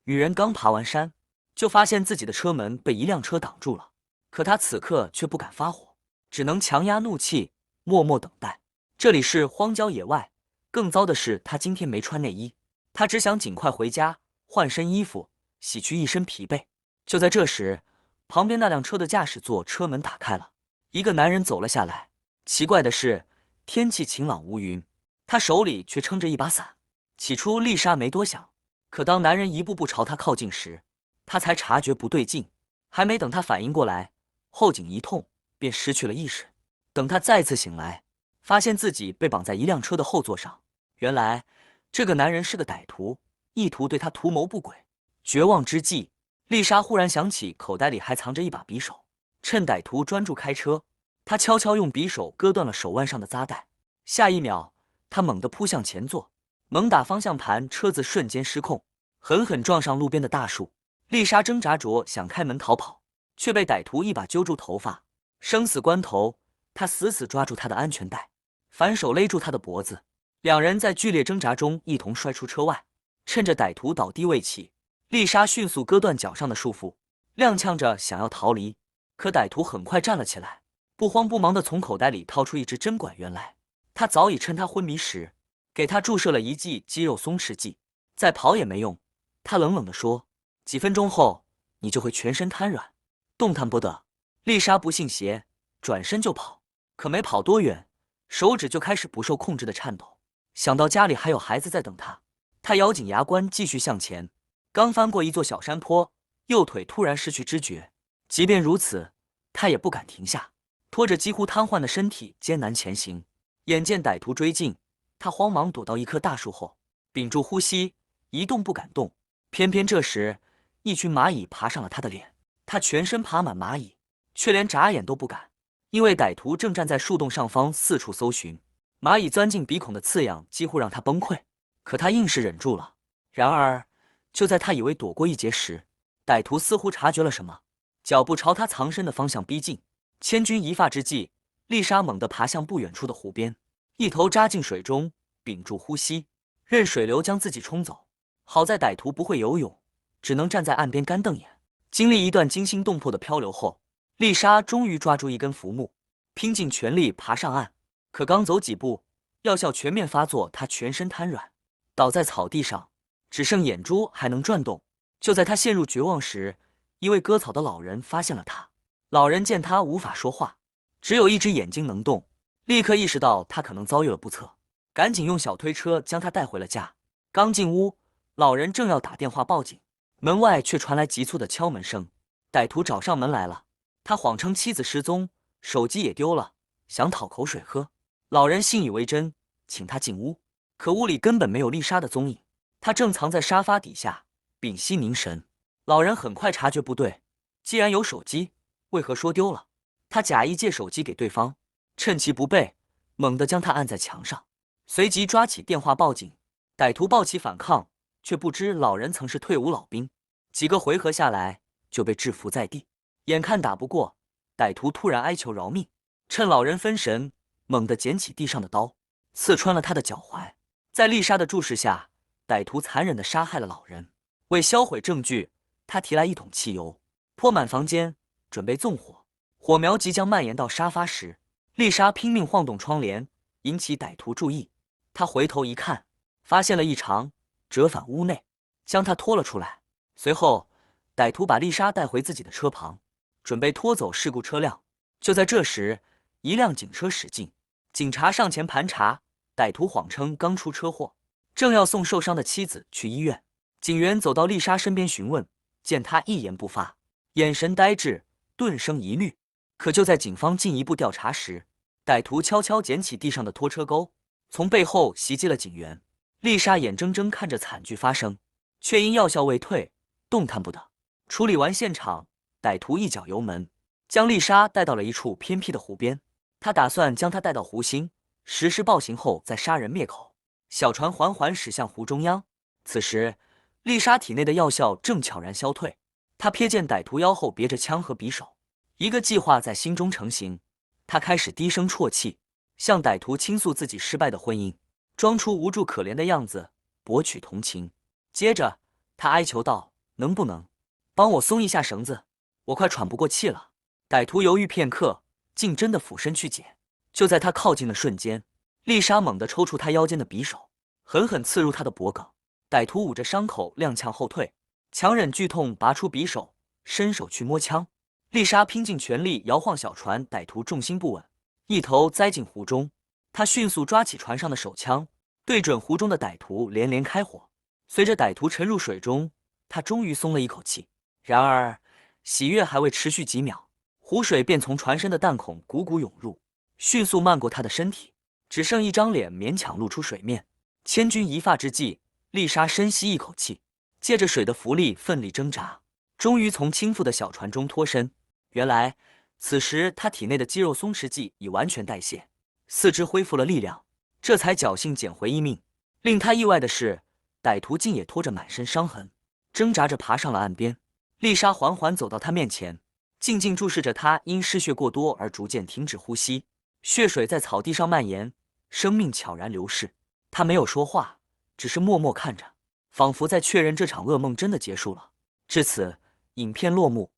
女人刚爬完山，就发现自己的车门被一辆车挡住了，可她此刻却不敢发火，只能强压怒气，默默等待。这里是荒郊野外，更糟的是她今天没穿内衣，她只想尽快回家换身衣服，洗去一身疲惫。就在这时，旁边那辆车的驾驶座车门打开了，一个男人走了下来。奇怪的是，天气晴朗无云，他手里却撑着一把伞。起初丽莎没多想，可当男人一步步朝她靠近时，她才察觉不对劲。还没等她反应过来，后颈一痛，便失去了意识。等她再次醒来，发现自己被绑在一辆车的后座上。原来这个男人是个歹徒，意图对她图谋不轨。绝望之际，丽莎忽然想起口袋里还藏着一把匕首，趁歹徒专注开车，她悄悄用匕首割断了手腕上的扎带。下一秒，她猛地扑向前座，猛打方向盘，车子瞬间失控，狠狠撞上路边的大树。丽莎挣扎着想开门逃跑，却被歹徒一把揪住头发。生死关头，他死死抓住她的安全带，反手勒住她的脖子。两人在剧烈挣扎中一同摔出车外。趁着歹徒倒地未起，丽莎迅速割断脚上的束缚，踉跄着想要逃离。可歹徒很快站了起来，不慌不忙地从口袋里掏出一支针管。原来他早已趁她昏迷时给她注射了一剂肌肉松弛剂，再跑也没用。他冷冷地说：“几分钟后，你就会全身瘫软，动弹不得。”丽莎不信邪，转身就跑。可没跑多远，手指就开始不受控制的颤抖。想到家里还有孩子在等她，她咬紧牙关继续向前。刚翻过一座小山坡，右腿突然失去知觉。即便如此，她也不敢停下，拖着几乎瘫痪的身体艰难前行。眼见歹徒追近，她慌忙躲到一棵大树后，屏住呼吸，一动不敢动。偏偏这时，一群蚂蚁爬上了她的脸，她全身爬满蚂蚁，却连眨眼都不敢，因为歹徒正站在树洞上方四处搜寻。蚂蚁钻进鼻孔的刺痒几乎让她崩溃，可她硬是忍住了。然而，就在她以为躲过一劫时，歹徒似乎察觉了什么，脚步朝她藏身的方向逼近。千钧一发之际，丽莎猛地爬向不远处的湖边，一头扎进水中，屏住呼吸，任水流将自己冲走。好在歹徒不会游泳，只能站在岸边干瞪眼。经历一段惊心动魄的漂流后，丽莎终于抓住一根浮木，拼尽全力爬上岸。可刚走几步，药效全面发作，她全身瘫软，倒在草地上，只剩眼珠还能转动。就在她陷入绝望时，一位割草的老人发现了她。老人见她无法说话，只有一只眼睛能动，立刻意识到她可能遭遇了不测，赶紧用小推车将她带回了家。刚进屋，老人正要打电话报警，门外却传来急促的敲门声。歹徒找上门来了，他谎称妻子失踪，手机也丢了，想讨口水喝。老人信以为真，请他进屋，可屋里根本没有丽莎的踪影，她正藏在沙发底下，屏息凝神。老人很快察觉不对，既然有手机，为何说丢了？他假意借手机给对方，趁其不备，猛地将他按在墙上，随即抓起电话报警。歹徒抱起反抗，却不知老人曾是退伍老兵，几个回合下来就被制服在地。眼看打不过，歹徒突然哀求饶命，趁老人分神，猛地捡起地上的刀，刺穿了他的脚踝。在丽莎的注视下，歹徒残忍地杀害了老人。为销毁证据，他提来一桶汽油，泼满房间，准备纵火。火苗即将蔓延到沙发时，丽莎拼命晃动窗帘，引起歹徒注意。他回头一看，发现了异常，折返屋内，将她拖了出来。随后，歹徒把丽莎带回自己的车旁，准备拖走事故车辆。就在这时，一辆警车驶进，警察上前盘查，歹徒谎称刚出车祸，正要送受伤的妻子去医院。警员走到丽莎身边询问，见她一言不发，眼神呆滞，顿生疑虑。可就在警方进一步调查时，歹徒悄悄捡起地上的拖车钩，从背后袭击了警员。丽莎眼睁睁看着惨剧发生，却因药效未退，动弹不得。处理完现场，歹徒一脚油门，将丽莎带到了一处偏僻的湖边。他打算将她带到湖心，实施暴行后再杀人灭口。小船缓缓驶向湖中央，此时丽莎体内的药效正悄然消退。她瞥见歹徒腰后别着枪和匕首，一个计划在心中成型。她开始低声啜泣，向歹徒倾诉自己失败的婚姻，装出无助可怜的样子，博取同情。接着，她哀求道：“能不能帮我松一下绳子？我快喘不过气了。歹徒犹豫片刻，竟真的俯身去解。就在他靠近的瞬间，丽莎猛地抽出他腰间的匕首，狠狠刺入他的脖颈。歹徒捂着伤口踉跄后退，强忍剧痛拔出匕首，伸手去摸枪。丽莎拼尽全力摇晃小船，歹徒重心不稳，一头栽进湖中。他迅速抓起船上的手枪，对准湖中的歹徒连连开火。随着歹徒沉入水中，他终于松了一口气。然而，喜悦还未持续几秒，湖水便从船身的弹孔汩汩涌入，迅速漫过他的身体，只剩一张脸勉强露出水面。千钧一发之际，丽莎深吸一口气，借着水的浮力奋力挣扎，终于从倾覆的小船中脱身。原来，此时他体内的肌肉松弛剂已完全代谢，四肢恢复了力量，这才侥幸捡回一命。令他意外的是，歹徒竟也拖着满身伤痕，挣扎着爬上了岸边。丽莎缓缓走到他面前，静静注视着他因失血过多而逐渐停止呼吸，血水在草地上蔓延，生命悄然流逝。他没有说话，只是默默看着，仿佛在确认这场噩梦真的结束了。至此，影片落幕。